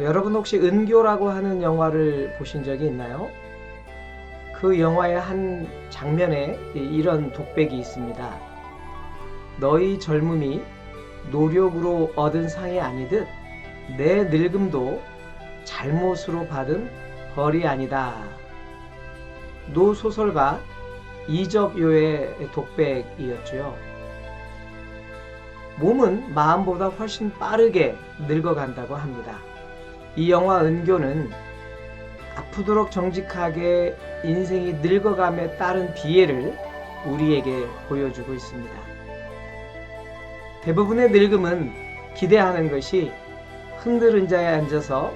여러분 혹시 은교라고 하는 영화를 보신 적이 있나요? 그 영화의 한 장면에 이런 독백이 있습니다. 너희 젊음이 노력으로 얻은 상이 아니듯 내 늙음도 잘못으로 받은 벌이 아니다. 노 소설가 이적요의 독백이었죠. 몸은 마음보다 훨씬 빠르게 늙어간다고 합니다. 이 영화 은교는 아프도록 정직하게 인생이 늙어감에 따른 비애를 우리에게 보여주고 있습니다. 대부분의 늙음은 기대하는 것이 흔들 의자에 앉아서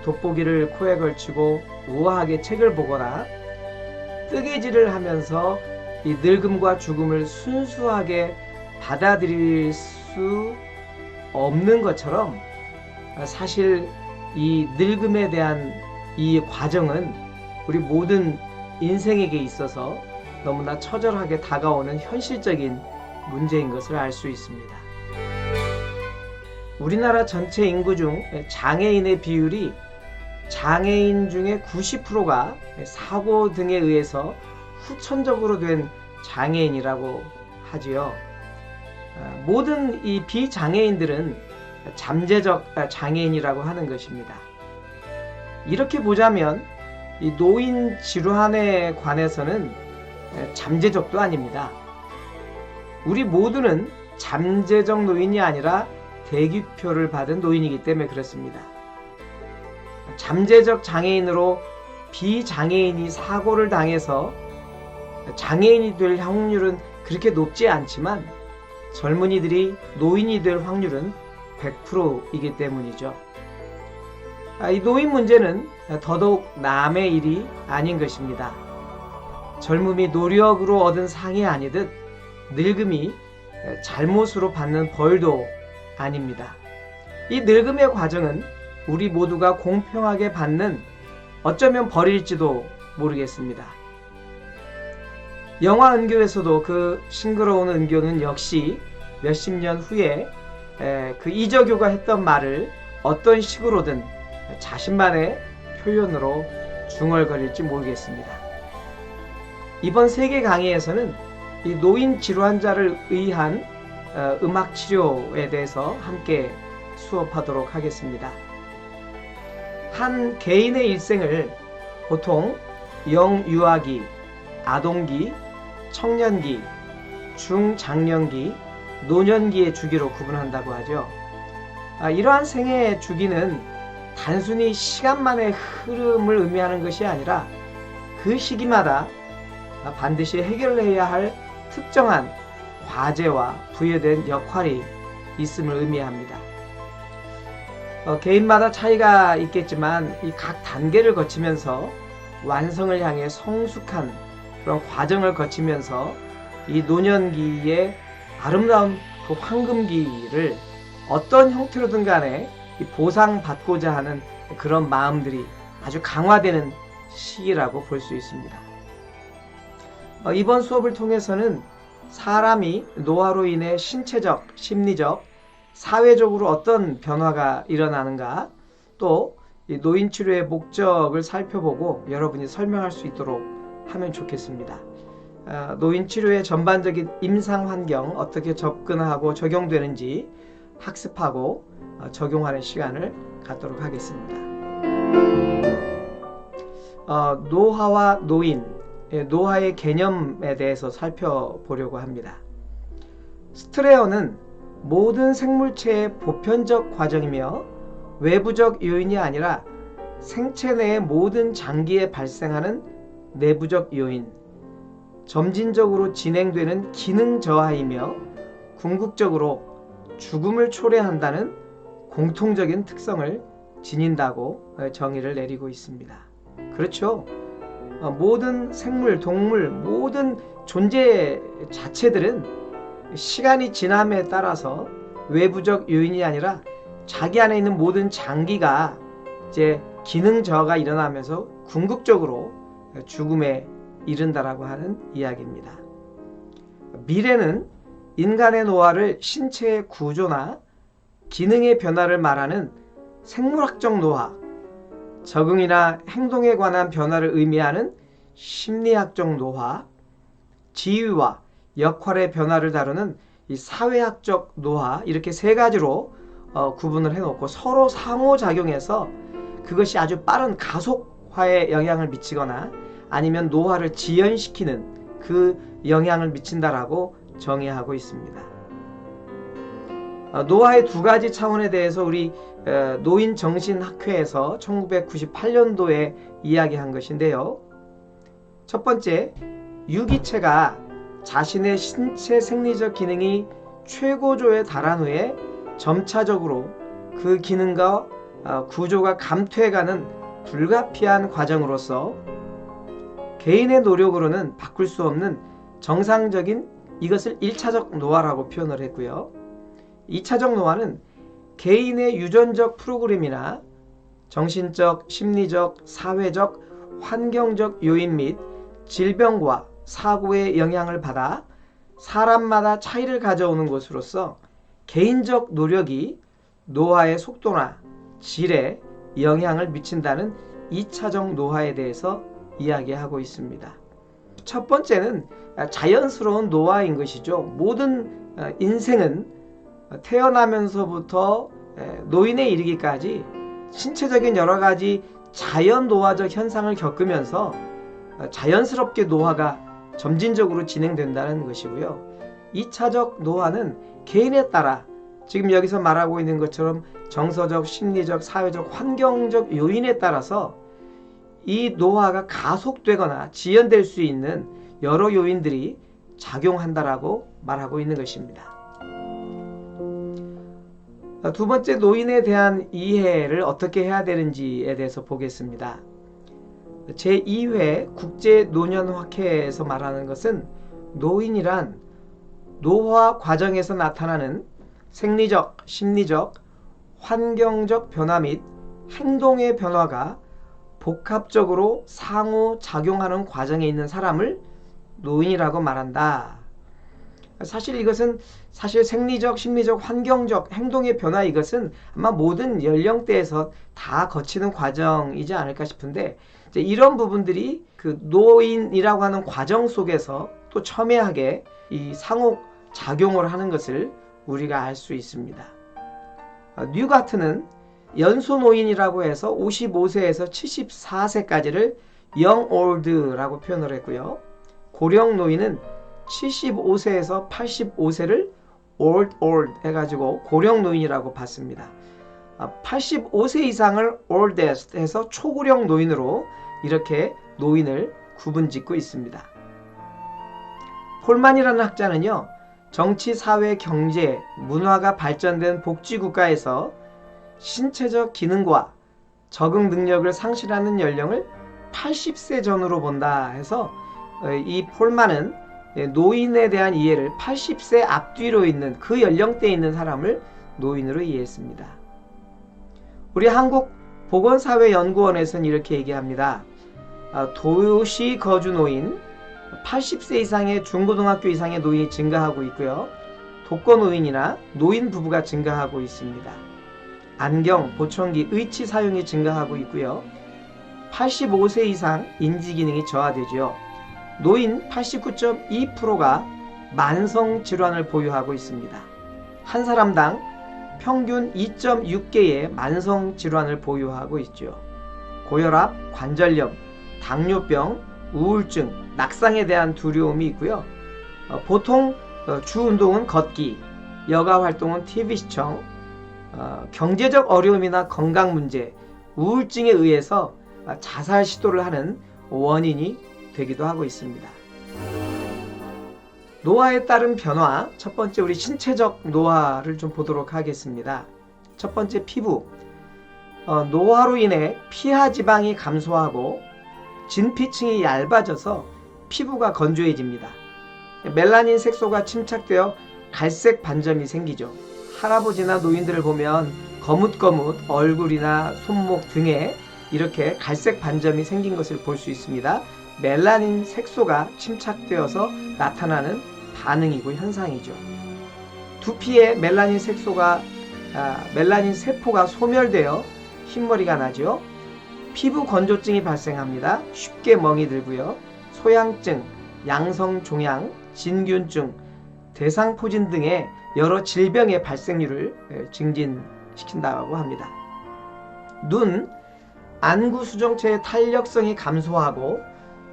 돋보기를 코에 걸치고 우아하게 책을 보거나 뜨개질을 하면서 이 늙음과 죽음을 순수하게 받아들일 수 없는 것처럼, 사실 이 늙음에 대한 이 과정은 우리 모든 인생에게 있어서 너무나 처절하게 다가오는 현실적인 문제인 것을 알 수 있습니다. 우리나라 전체 인구 중 장애인의 비율이 장애인 중에 90%가 사고 등에 의해서 후천적으로 된 장애인이라고 하지요. 모든 이 비장애인들은 잠재적 장애인이라고 하는 것입니다. 이렇게 보자면 이 노인 질환에 관해서는 잠재적도 아닙니다. 우리 모두는 잠재적 노인이 아니라 대기표를 받은 노인이기 때문에 그렇습니다. 잠재적 장애인으로 비장애인이 사고를 당해서 장애인이 될 확률은 그렇게 높지 않지만 젊은이들이 노인이 될 확률은 100%이기 때문이죠. 이 노인 문제는 더더욱 남의 일이 아닌 것입니다. 젊음이 노력으로 얻은 상이 아니듯 늙음이 잘못으로 받는 벌도 아닙니다. 이 늙음의 과정은 우리 모두가 공평하게 받는 어쩌면 벌일지도 모르겠습니다. 영화 은교에서도 그 싱그러운 은교는 역시 몇십 년 후에 그 이적요가 했던 말을 어떤 식으로든 자신만의 표현으로 중얼거릴지 모르겠습니다. 이번 세계 강의에서는 이 노인 질환자를 의한 음악 치료에 대해서 함께 수업하도록 하겠습니다. 한 개인의 일생을 보통 영유아기, 아동기, 청년기, 중장년기, 노년기의 주기로 구분한다고 하죠. 이러한 생애의 주기는 단순히 시간만의 흐름을 의미하는 것이 아니라 그 시기마다 반드시 해결해야 할 특정한 과제와 부여된 역할이 있음을 의미합니다. 개인마다 차이가 있겠지만 이 각 단계를 거치면서 완성을 향해 성숙한 그런 과정을 거치면서 이 노년기의 아름다운 그 황금기를 어떤 형태로든 간에 보상받고자 하는 그런 마음들이 아주 강화되는 시기라고 볼 수 있습니다. 이번 수업을 통해서는 사람이 노화로 인해 신체적, 심리적, 사회적으로 어떤 변화가 일어나는가, 또 노인 치료의 목적을 살펴보고 여러분이 설명할 수 있도록 하면 좋겠습니다. 노인 치료의 전반적인 임상 환경, 어떻게 접근하고 적용되는지 학습하고 적용하는 시간을 갖도록 하겠습니다. 노화와 노인, 노화의 개념에 대해서 살펴보려고 합니다. 스트레어는 모든 생물체의 보편적 과정이며 외부적 요인이 아니라 생체 내의 모든 장기에 발생하는 내부적 요인, 점진적으로 진행되는 기능 저하이며 궁극적으로 죽음을 초래한다는 공통적인 특성을 지닌다고 정의를 내리고 있습니다. 그렇죠. 모든 생물, 동물, 모든 존재 자체들은 시간이 지남에 따라서 외부적 요인이 아니라 자기 안에 있는 모든 장기가 이제 기능 저하가 일어나면서 궁극적으로 죽음에 이른다라고 하는 이야기입니다. 미래는 인간의 노화를 신체의 구조나 기능의 변화를 말하는 생물학적 노화, 적응이나 행동에 관한 변화를 의미하는 심리학적 노화, 지위와 역할의 변화를 다루는 이 사회학적 노화, 이렇게 세 가지로 구분을 해놓고 서로 상호작용해서 그것이 아주 빠른 가속화에 영향을 미치거나 아니면 노화를 지연시키는 그 영향을 미친다라고 정의하고 있습니다. 노화의 두 가지 차원에 대해서 우리 노인정신학회에서 1998년도에 이야기한 것인데요. 첫 번째, 유기체가 자신의 신체 생리적 기능이 최고조에 달한 후에 점차적으로 그 기능과 구조가 감퇴해가는 불가피한 과정으로서 개인의 노력으로는 바꿀 수 없는 정상적인 이것을 1차적 노화라고 표현을 했고요. 2차적 노화는 개인의 유전적 프로그램이나 정신적, 심리적, 사회적, 환경적 요인 및 질병과 사고의 영향을 받아 사람마다 차이를 가져오는 것으로서 개인적 노력이 노화의 속도나 질에 영향을 미친다는 2차적 노화에 대해서 이야기하고 있습니다. 첫 번째는 자연스러운 노화인 것이죠. 모든 인생은 태어나면서부터 노인에 이르기까지 신체적인 여러 가지 자연 노화적 현상을 겪으면서 자연스럽게 노화가 점진적으로 진행된다는 것이고요. 2차적 노화는 개인에 따라 지금 여기서 말하고 있는 것처럼 정서적, 심리적, 사회적, 환경적 요인에 따라서 이 노화가 가속되거나 지연될 수 있는 여러 요인들이 작용한다라고 말하고 있는 것입니다. 두 번째, 노인에 대한 이해를 어떻게 해야 되는지에 대해서 보겠습니다. 제2회 국제노년학회에서 말하는 것은 노인이란 노화 과정에서 나타나는 생리적, 심리적, 환경적 변화 및 행동의 변화가 복합적으로 상호작용하는 과정에 있는 사람을 노인이라고 말한다. 사실 이것은 생리적, 심리적, 환경적 행동의 변화, 이것은 아마 모든 연령대에서 다 거치는 과정이지 않을까 싶은데, 이런 부분들이 그 노인이라고 하는 과정 속에서 또 첨예하게 이 상호작용을 하는 것을 우리가 알 수 있습니다. 뉴가트는 연소노인이라고 해서 55세에서 74세까지를 young old라고 표현을 했고요. 고령노인은 75세에서 85세를 old 해가지고 고령노인이라고 봤습니다. 85세 이상을 oldest 해서 초고령 노인으로 이렇게 노인을 구분짓고 있습니다. 폴만이라는 학자는요, 정치, 사회, 경제, 문화가 발전된 복지국가에서 신체적 기능과 적응 능력을 상실하는 연령을 80세 전후로 본다 해서 이 폴만은 노인에 대한 이해를 80세 앞뒤로 있는 그 연령대에 있는 사람을 노인으로 이해했습니다. 우리 한국보건사회연구원에서는 이렇게 얘기합니다. 도시 거주 노인 80세 이상의 중고등학교 이상의 노인이 증가하고 있고요. 독거노인이나 노인 부부가 증가하고 있습니다. 안경, 보청기, 의치 사용이 증가하고 있고요. 85세 이상 인지기능이 저하되죠. 노인 89.2%가 만성질환을 보유하고 있습니다. 한 사람당 평균 2.6개의 만성질환을 보유하고 있죠. 고혈압, 관절염, 당뇨병, 우울증, 낙상에 대한 두려움이 있고요. 보통 주 운동은 걷기, 여가 활동은 TV 시청, 경제적 어려움이나 건강 문제, 우울증에 의해서 자살 시도를 하는 원인이 되기도 하고 있습니다. 노화에 따른 변화, 첫 번째 우리 신체적 노화를 좀 보도록 하겠습니다. 첫 번째, 피부. 노화로 인해 피하 지방이 감소하고 진피층이 얇아져서 피부가 건조해집니다. 멜라닌 색소가 침착되어 갈색 반점이 생기죠. 할아버지나 노인들을 보면 거뭇거뭇 얼굴이나 손목 등에 이렇게 갈색 반점이 생긴 것을 볼 수 있습니다. 멜라닌 색소가 침착되어서 나타나는 반응이고 현상이죠. 두피에 멜라닌 세포가 소멸되어 흰머리가 나죠. 피부 건조증이 발생합니다. 쉽게 멍이 들고요. 소양증, 양성종양, 진균증, 대상포진 등의 여러 질병의 발생률을 증진시킨다고 합니다. 눈, 안구 수정체의 탄력성이 감소하고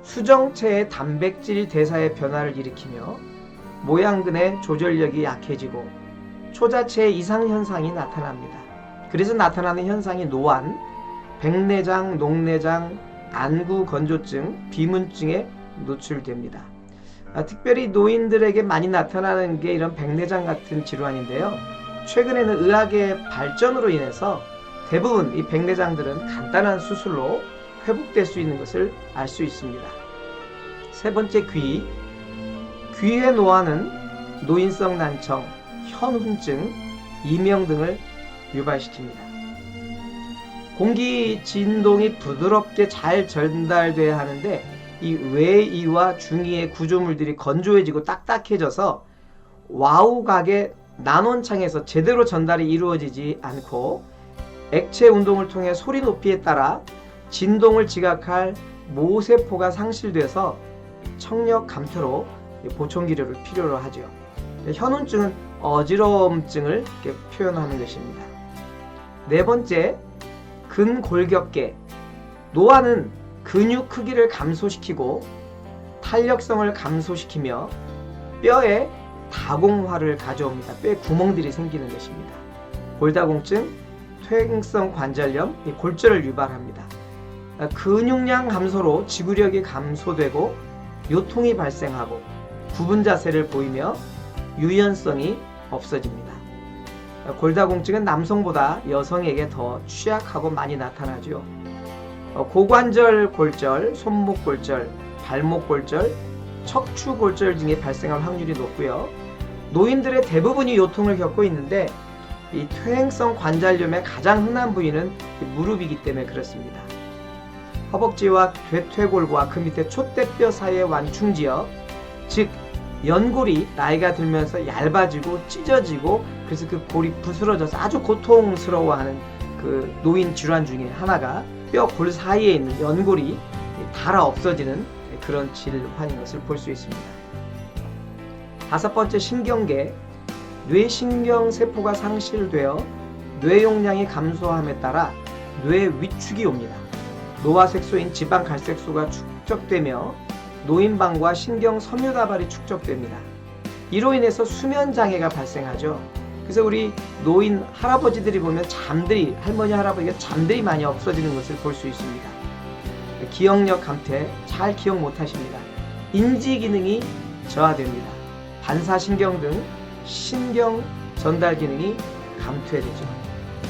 수정체의 단백질 대사의 변화를 일으키며 모양근의 조절력이 약해지고 초자체의 이상 현상이 나타납니다. 그래서 나타나는 현상이 노안, 백내장, 녹내장, 안구 건조증, 비문증에 노출됩니다. 특별히 노인들에게 많이 나타나는 게 이런 백내장 같은 질환인데요. 최근에는 의학의 발전으로 인해서 대부분 이 백내장들은 간단한 수술로 회복될 수 있는 것을 알 수 있습니다. 세 번째, 귀의 노화는 노인성 난청, 현훈증, 이명 등을 유발시킵니다. 공기 진동이 부드럽게 잘 전달돼야 하는데 이 외이와 중이의 구조물들이 건조해지고 딱딱해져서 와우각의 난원창에서 제대로 전달이 이루어지지 않고 액체 운동을 통해 소리 높이에 따라 진동을 지각할 모세포가 상실돼서 청력 감퇴로 보충기류를 필요로 하죠. 현운증은 어지러움증을 표현하는 것입니다. 네 번째, 근골격계. 노화는 근육 크기를 감소시키고 탄력성을 감소시키며 뼈에 다공화를 가져옵니다. 뼈에 구멍들이 생기는 것입니다. 골다공증, 퇴행성 관절염, 골절을 유발합니다. 근육량 감소로 지구력이 감소되고 요통이 발생하고 굽은 자세를 보이며 유연성이 없어집니다. 골다공증은 남성보다 여성에게 더 취약하고 많이 나타나죠. 고관절 골절, 손목 골절, 발목 골절, 척추 골절 등이 발생할 확률이 높고요. 노인들의 대부분이 요통을 겪고 있는데 이 퇴행성 관절염의 가장 흔한 부위는 무릎이기 때문에 그렇습니다. 허벅지와 괴퇴골과 그 밑에 촛대뼈 사이의 완충지역, 즉 연골이 나이가 들면서 얇아지고 찢어지고 그래서 그 골이 부스러져서 아주 고통스러워하는 그 노인 질환 중에 하나가 뼈 골 사이에 있는 연골이 닳아 없어지는 그런 질환인 것을 볼 수 있습니다. 다섯 번째, 신경계. 뇌신경세포가 상실되어 뇌용량이 감소함에 따라 뇌 위축이 옵니다. 노화색소인 지방갈색소가 축적되며 노인방과 신경 섬유다발이 축적됩니다. 이로 인해서 수면장애가 발생하죠. 그래서 우리 노인 할아버지들이 보면 잠들이, 할머니 할아버지가 잠들이 많이 없어지는 것을 볼 수 있습니다. 기억력 감퇴, 잘 기억 못하십니다. 인지기능이 저하됩니다. 반사신경 등 신경 전달 기능이 감퇴되죠.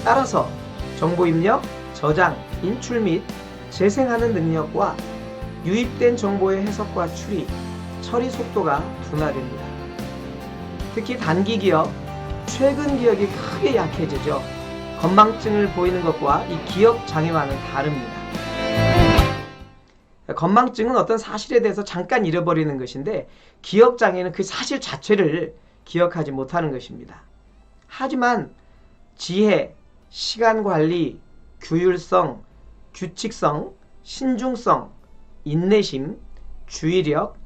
따라서 정보 입력, 저장, 인출 및 재생하는 능력과 유입된 정보의 해석과 추리, 처리 속도가 둔화됩니다. 특히 단기 기억, 최근 기억이 크게 약해지죠. 건망증을 보이는 것과 이 기억 장애와는 다릅니다. 건망증은 어떤 사실에 대해서 잠깐 잃어버리는 것인데 기억 장애는 그 사실 자체를 기억하지 못하는 것입니다. 하지만 지혜, 시간관리, 규율성, 규칙성, 신중성, 인내심, 주의력,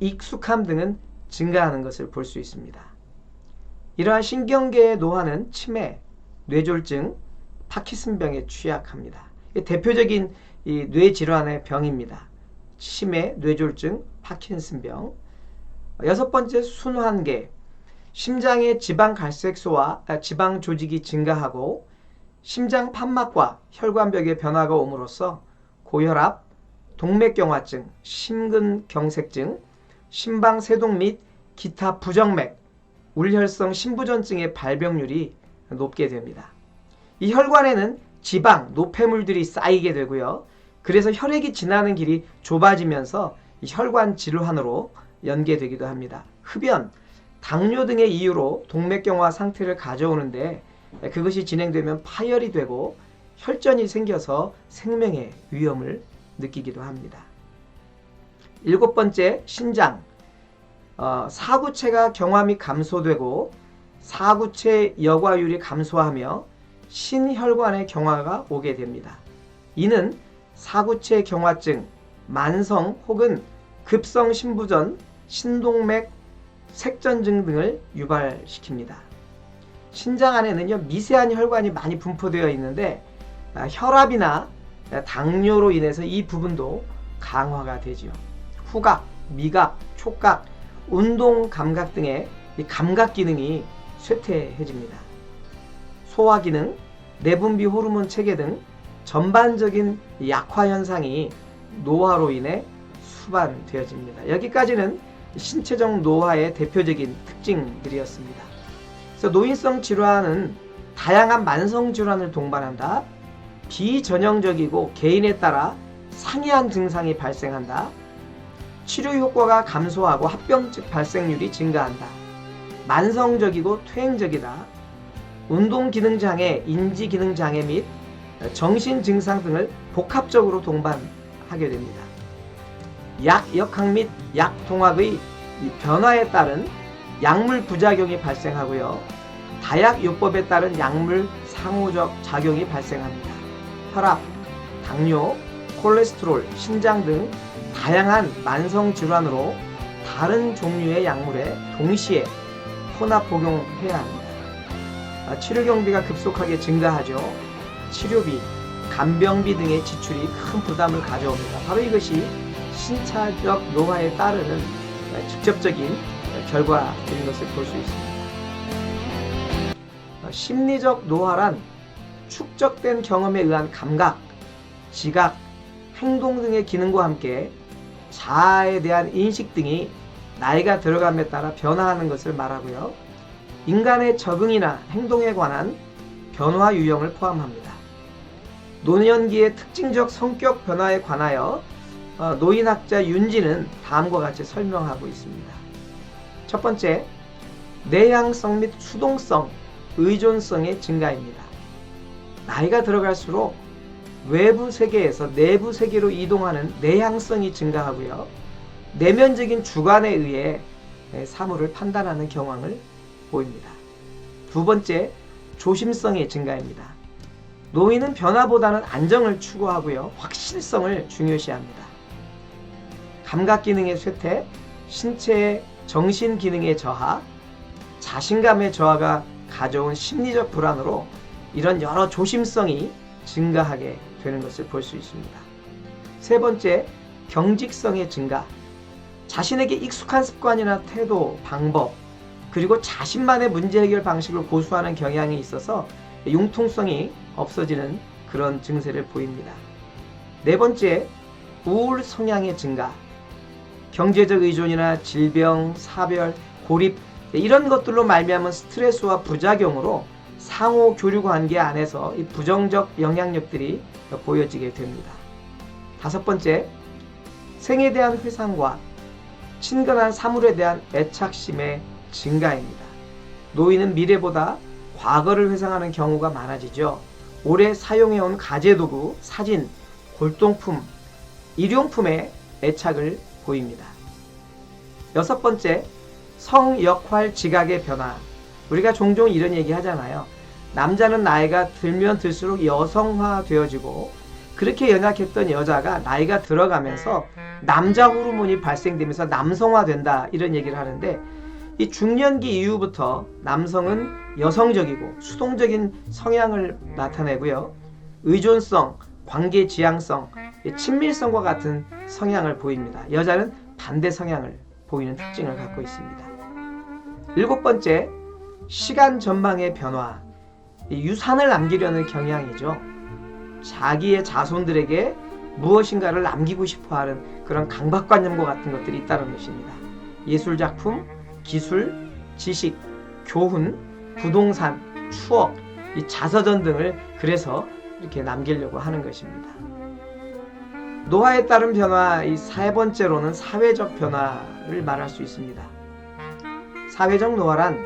익숙함 등은 증가하는 것을 볼 수 있습니다. 이러한 신경계의 노화는 치매, 뇌졸중, 파킨슨병에 취약합니다. 대표적인 이 뇌질환의 병입니다. 치매, 뇌졸중, 파킨슨병. 여섯 번째, 순환계. 심장의 지방갈색소와 지방 조직이 증가하고 심장 판막과 혈관벽의 변화가 옴으로써 고혈압, 동맥경화증, 심근경색증, 심방세동 및 기타 부정맥, 울혈성 심부전증의 발병률이 높게 됩니다. 이 혈관에는 지방, 노폐물들이 쌓이게 되고요. 그래서 혈액이 지나는 길이 좁아지면서 이 혈관 질환으로 연계되기도 합니다. 흡연, 당뇨 등의 이유로 동맥경화 상태를 가져오는데 그것이 진행되면 파열이 되고 혈전이 생겨서 생명의 위험을 느끼기도 합니다. 일곱 번째, 신장. 사구체가 경화이 감소되고 사구체 여과율이 감소하며 신혈관의 경화가 오게 됩니다. 이는 사구체 경화증, 만성 혹은 급성 신부전, 신동맥 색전증 등을 유발시킵니다. 신장 안에는요, 미세한 혈관이 많이 분포되어 있는데 혈압이나 당뇨로 인해서 이 부분도 강화가 되지요. 후각, 미각, 촉각, 운동 감각 등의 이 감각 기능이 쇠퇴해집니다. 소화 기능, 내분비 호르몬 체계 등 전반적인 약화 현상이 노화로 인해 수반되어집니다. 여기까지는 신체적 노화의 대표적인 특징들이었습니다. 그래서 노인성 질환은 다양한 만성 질환을 동반한다. 비전형적이고 개인에 따라 상이한 증상이 발생한다. 치료 효과가 감소하고 합병증 발생률이 증가한다. 만성적이고 퇴행적이다. 운동기능장애, 인지기능장애 및 정신증상 등을 복합적으로 동반하게 됩니다. 약역학 및 약동학의 변화에 따른 약물 부작용이 발생하고요. 다약요법에 따른 약물 상호적 작용이 발생합니다. 혈압, 당뇨, 콜레스테롤, 신장 등 다양한 만성 질환으로 다른 종류의 약물에 동시에 혼합 복용해야 합니다. 치료 경비가 급속하게 증가하죠. 치료비, 간병비 등의 지출이 큰 부담을 가져옵니다. 바로 이것이 신차적 노화에 따르는 직접적인 결과인 것을 볼 수 있습니다. 심리적 노화란 축적된 경험에 의한 감각, 지각, 행동 등의 기능과 함께 자아에 대한 인식 등이 나이가 들어감에 따라 변화하는 것을 말하고요. 인간의 적응이나 행동에 관한 변화 유형을 포함합니다. 노년기의 특징적 성격 변화에 관하여 노인학자 윤지는 다음과 같이 설명하고 있습니다. 첫 번째, 내향성 및 수동성, 의존성의 증가입니다. 나이가 들어갈수록 외부 세계에서 내부 세계로 이동하는 내향성이 증가하고요. 내면적인 주관에 의해 사물을 판단하는 경향을 보입니다. 두 번째, 조심성의 증가입니다. 노인은 변화보다는 안정을 추구하고요. 확실성을 중요시합니다. 감각 기능의 쇠퇴, 신체의 정신 기능의 저하, 자신감의 저하가 가져온 심리적 불안으로 이런 여러 조심성이 증가하게 되는 것을 볼 수 있습니다. 세 번째, 경직성의 증가. 자신에게 익숙한 습관이나 태도, 방법, 그리고 자신만의 문제 해결 방식을 고수하는 경향이 있어서 융통성이 없어지는 그런 증세를 보입니다. 네 번째, 우울 성향의 증가. 경제적 의존이나 질병, 사별, 고립 이런 것들로 말미암은 스트레스와 부작용으로 상호 교류 관계 안에서 이 부정적 영향력들이 보여지게 됩니다. 다섯 번째, 생에 대한 회상과 친근한 사물에 대한 애착심의 증가입니다. 노인은 미래보다 과거를 회상하는 경우가 많아지죠. 오래 사용해온 가재도구, 사진, 골동품, 일용품에 애착을 보입니다. 여섯 번째, 성역할 지각의 변화. 우리가 종종 이런 얘기 하잖아요. 남자는 나이가 들면 들수록 여성화 되어지고 그렇게 연약했던 여자가 나이가 들어가면서 남자 호르몬이 발생되면서 남성화된다 이런 얘기를 하는데 이 중년기 이후부터 남성은 여성적이고 수동적인 성향을 나타내고요. 의존성, 관계 지향성, 친밀성과 같은 성향을 보입니다. 여자는 반대 성향을 보이는 특징을 갖고 있습니다. 일곱 번째, 시간 전망의 변화. 유산을 남기려는 경향이죠. 자기의 자손들에게 무엇인가를 남기고 싶어하는 그런 강박관념과 같은 것들이 있다는 것입니다. 예술작품, 기술, 지식, 교훈, 부동산, 추억, 이 자서전 등을 그래서 이렇게 남기려고 하는 것입니다. 노화에 따른 변화, 이 세 번째로는 사회적 변화를 말할 수 있습니다. 사회적 노화란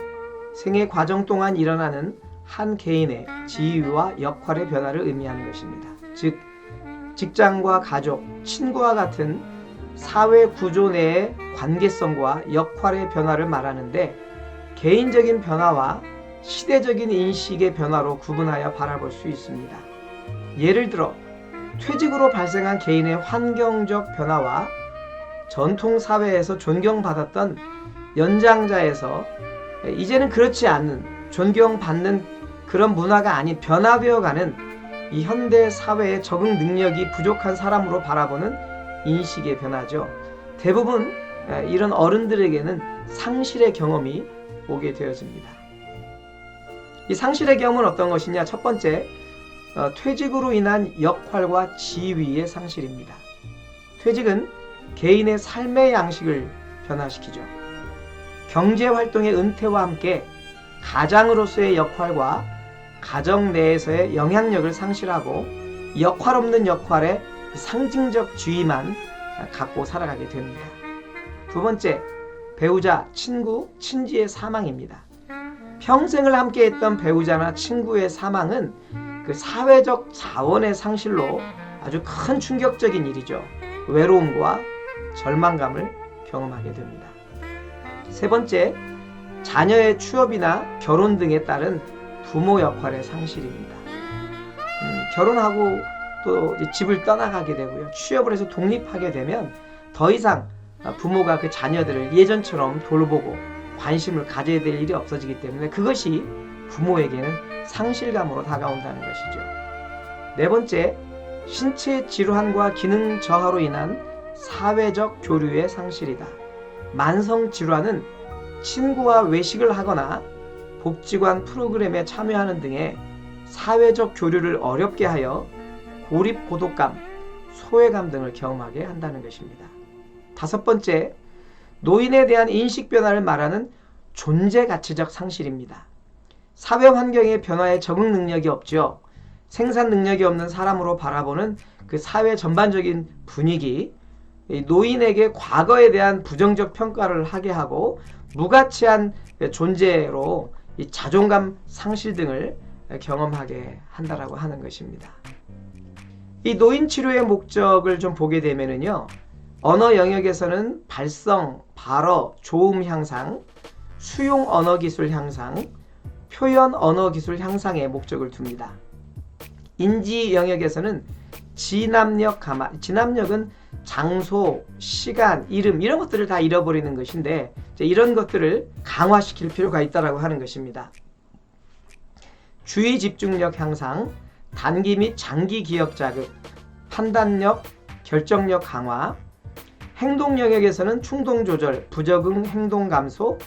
생애 과정 동안 일어나는 한 개인의 지위와 역할의 변화를 의미하는 것입니다. 즉, 직장과 가족, 친구와 같은 사회 구조 내의 관계성과 역할의 변화를 말하는데 개인적인 변화와 시대적인 인식의 변화로 구분하여 바라볼 수 있습니다. 예를 들어 퇴직으로 발생한 개인의 환경적 변화와 전통 사회에서 존경받았던 연장자에서 이제는 그렇지 않은 존경받는 그런 문화가 아닌 변화되어가는 이 현대 사회의 적응 능력이 부족한 사람으로 바라보는 인식의 변화죠. 대부분 이런 어른들에게는 상실의 경험이 오게 되어집니다. 이 상실의 경험은 어떤 것이냐? 첫 번째, 퇴직으로 인한 역할과 지위의 상실입니다. 퇴직은 개인의 삶의 양식을 변화시키죠. 경제활동의 은퇴와 함께 가장으로서의 역할과 가정 내에서의 영향력을 상실하고 역할 없는 역할에 상징적 지위만 갖고 살아가게 됩니다. 두 번째, 배우자, 친구, 친지의 사망입니다. 평생을 함께했던 배우자나 친구의 사망은 그 사회적 자원의 상실로 아주 큰 충격적인 일이죠. 외로움과 절망감을 경험하게 됩니다. 세 번째, 자녀의 취업이나 결혼 등에 따른 부모 역할의 상실입니다. 결혼하고 또 집을 떠나가게 되고요. 취업을 해서 독립하게 되면 더 이상 부모가 그 자녀들을 예전처럼 돌보고 관심을 가져야 될 일이 없어지기 때문에 그것이 부모에게는 상실감으로 다가온다는 것이죠. 네 번째, 신체 질환과 기능 저하로 인한 사회적 교류의 상실이다. 만성 질환은 친구와 외식을 하거나 복지관 프로그램에 참여하는 등의 사회적 교류를 어렵게 하여 고립 고독감, 소외감 등을 경험하게 한다는 것입니다. 다섯 번째, 노인에 대한 인식 변화를 말하는 존재 가치적 상실입니다. 사회 환경의 변화에 적응 능력이 없죠. 생산 능력이 없는 사람으로 바라보는 그 사회 전반적인 분위기, 노인에게 과거에 대한 부정적 평가를 하게 하고 무가치한 존재로 이 자존감 상실 등을 경험하게 한다라고 하는 것입니다. 이 노인 치료의 목적을 좀 보게 되면은요, 언어 영역에서는 발성, 발어, 조음 향상, 수용 언어 기술 향상, 표현 언어 기술 향상에 목적을 둡니다. 인지 영역에서는 진압력 감화, 진압력은 장소, 시간, 이름 이런 것들을 다 잃어버리는 것인데 이런 것들을 강화시킬 필요가 있다고 하는 것입니다. 주의 집중력 향상, 단기 및 장기 기억 자극, 판단력, 결정력 강화, 행동 영역에서는 충동 조절, 부적응 행동 감소,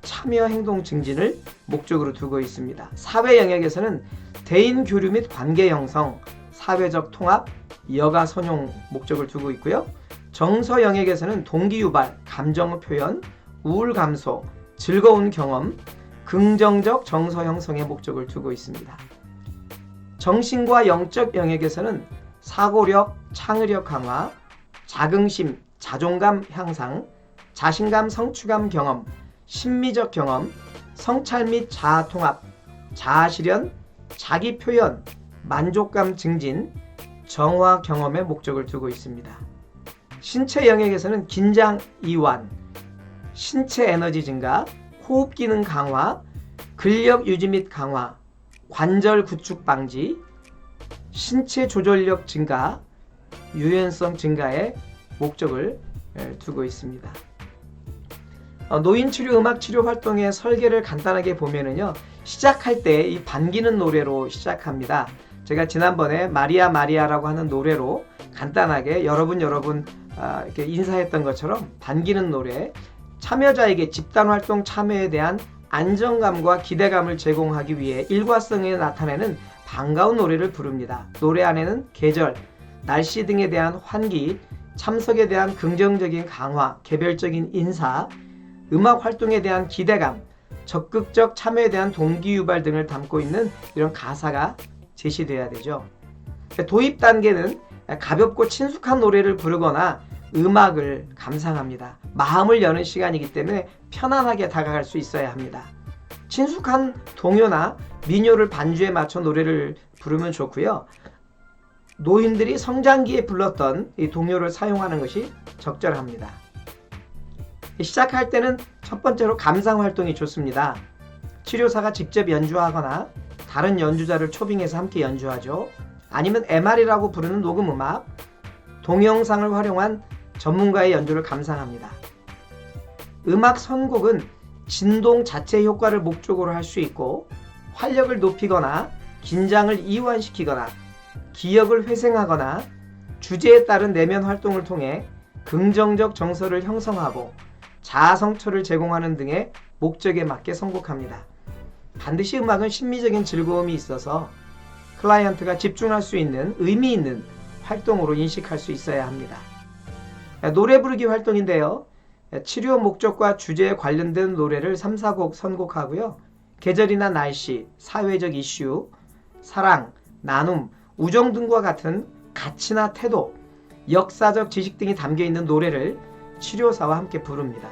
참여 행동 증진을 목적으로 두고 있습니다. 사회 영역에서는 대인 교류 및 관계 형성, 사회적 통합, 여가 선용 목적을 두고 있고요. 정서 영역에서는 동기 유발, 감정 표현, 우울 감소, 즐거운 경험, 긍정적 정서 형성의 목적을 두고 있습니다. 정신과 영적 영역에서는 사고력, 창의력 강화, 자긍심, 자존감 향상, 자신감, 성취감 경험, 심미적 경험, 성찰 및 자아 통합, 자아 실현, 자기 표현, 만족감 증진, 정화 경험에 목적을 두고 있습니다. 신체 영역에서는 긴장 이완, 신체 에너지 증가, 호흡 기능 강화, 근력 유지 및 강화, 관절 구축 방지, 신체 조절력 증가, 유연성 증가에 목적을 두고 있습니다. 노인치료 음악치료 활동의 설계를 간단하게 보면은요, 시작할 때 이 반기는 노래로 시작합니다. 제가 지난번에 마리아 마리아라고 하는 노래로 간단하게 여러분 이렇게 인사했던 것처럼 반기는 노래, 참여자에게 집단활동 참여에 대한 안정감과 기대감을 제공하기 위해 일과성에 나타내는 반가운 노래를 부릅니다. 노래 안에는 계절, 날씨 등에 대한 환기, 참석에 대한 긍정적인 강화, 개별적인 인사, 음악 활동에 대한 기대감, 적극적 참여에 대한 동기 유발 등을 담고 있는 이런 가사가 제시돼야 되죠. 도입 단계는 가볍고 친숙한 노래를 부르거나 음악을 감상합니다. 마음을 여는 시간이기 때문에 편안하게 다가갈 수 있어야 합니다. 친숙한 동요나 민요를 반주에 맞춰 노래를 부르면 좋고요. 노인들이 성장기에 불렀던 이 동요를 사용하는 것이 적절합니다. 시작할 때는 첫 번째로 감상 활동이 좋습니다. 치료사가 직접 연주하거나 다른 연주자를 초빙해서 함께 연주하죠. 아니면 MR이라고 부르는 녹음 음악, 동영상을 활용한 전문가의 연주를 감상합니다. 음악 선곡은 진동 자체 효과를 목적으로 할 수 있고 활력을 높이거나 긴장을 이완시키거나 기억을 회생하거나 주제에 따른 내면 활동을 통해 긍정적 정서를 형성하고 자아 성취를 제공하는 등의 목적에 맞게 선곡합니다. 반드시 음악은 심미적인 즐거움이 있어서 클라이언트가 집중할 수 있는 의미 있는 활동으로 인식할 수 있어야 합니다. 노래 부르기 활동인데요. 치료 목적과 주제에 관련된 노래를 3, 4곡 선곡하고요. 계절이나 날씨, 사회적 이슈, 사랑, 나눔, 우정 등과 같은 가치나 태도, 역사적 지식 등이 담겨있는 노래를 치료사와 함께 부릅니다.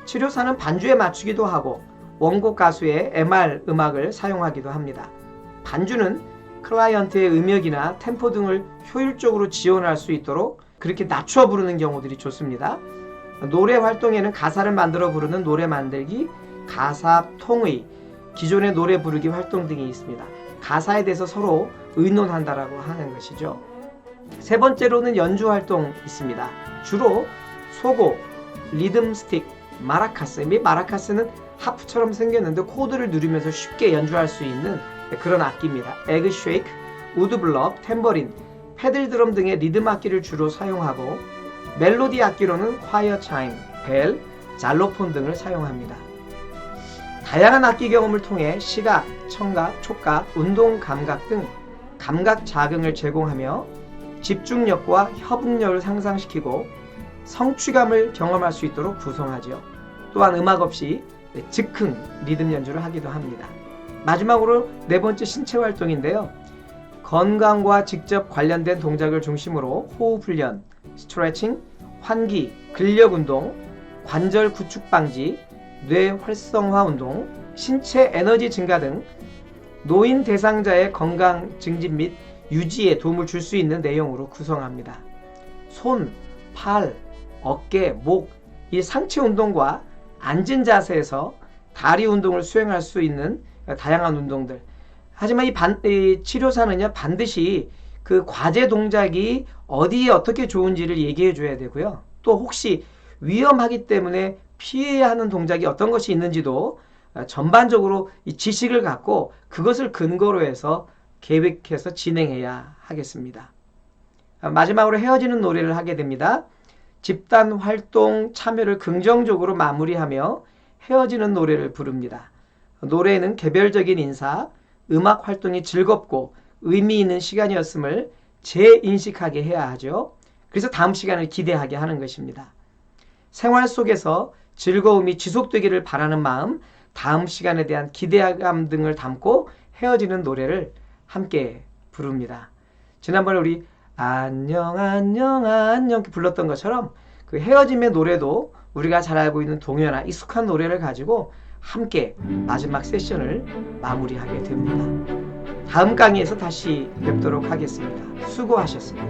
치료사는 반주에 맞추기도 하고 원곡 가수의 MR 음악을 사용하기도 합니다. 반주는 클라이언트의 음역이나 템포 등을 효율적으로 지원할 수 있도록 그렇게 낮춰 부르는 경우들이 좋습니다. 노래 활동에는 가사를 만들어 부르는 노래 만들기, 가사 통의, 기존의 노래 부르기 활동 등이 있습니다. 가사에 대해서 서로 의논한다라고 하는 것이죠. 세 번째로는 연주 활동 있습니다. 주로 소고, 리듬 스틱, 마라카스. 마라카스는 하프처럼 생겼는데 코드를 누르면서 쉽게 연주할 수 있는 그런 악기입니다. 에그 쉐이크, 우드블럭, 탬버린, 패들 드럼 등의 리듬 악기를 주로 사용하고 멜로디 악기로는 콰이어 차임, 벨, 잘로폰 등을 사용합니다. 다양한 악기 경험을 통해 시각, 청각, 촉각, 운동 감각 등 감각 자극을 제공하며 집중력과 협응력을 상승시키고 성취감을 경험할 수 있도록 구성하죠. 또한 음악 없이 즉흥 리듬 연주를 하기도 합니다. 마지막으로 네 번째 신체 활동인데요. 건강과 직접 관련된 동작을 중심으로 호흡 훈련, 스트레칭, 환기, 근력 운동, 관절 구축 방지, 뇌 활성화 운동, 신체 에너지 증가 등 노인 대상자의 건강 증진 및 유지에 도움을 줄 수 있는 내용으로 구성합니다. 손, 팔, 어깨, 목, 이 상체 운동과 앉은 자세에서 다리 운동을 수행할 수 있는 다양한 운동들. 하지만 이 치료사는요, 반드시 그 과제 동작이 어디에 어떻게 좋은지를 얘기해 줘야 되고요. 또 혹시 위험하기 때문에 피해야 하는 동작이 어떤 것이 있는지도 전반적으로 이 지식을 갖고 그것을 근거로 해서 계획해서 진행해야 하겠습니다. 마지막으로 헤어지는 노래를 하게 됩니다. 집단 활동 참여를 긍정적으로 마무리하며 헤어지는 노래를 부릅니다. 노래에는 개별적인 인사, 음악 활동이 즐겁고 의미 있는 시간이었음을 재인식하게 해야 하죠. 그래서 다음 시간을 기대하게 하는 것입니다. 생활 속에서 즐거움이 지속되기를 바라는 마음, 다음 시간에 대한 기대감 등을 담고 헤어지는 노래를 함께 부릅니다. 지난번에 우리 안녕 안녕 안녕 불렀던 것처럼 그 헤어짐의 노래도 우리가 잘 알고 있는 동요나 익숙한 노래를 가지고 함께 마지막 세션을 마무리하게 됩니다. 다음 강의에서 다시 뵙도록 하겠습니다. 수고하셨습니다.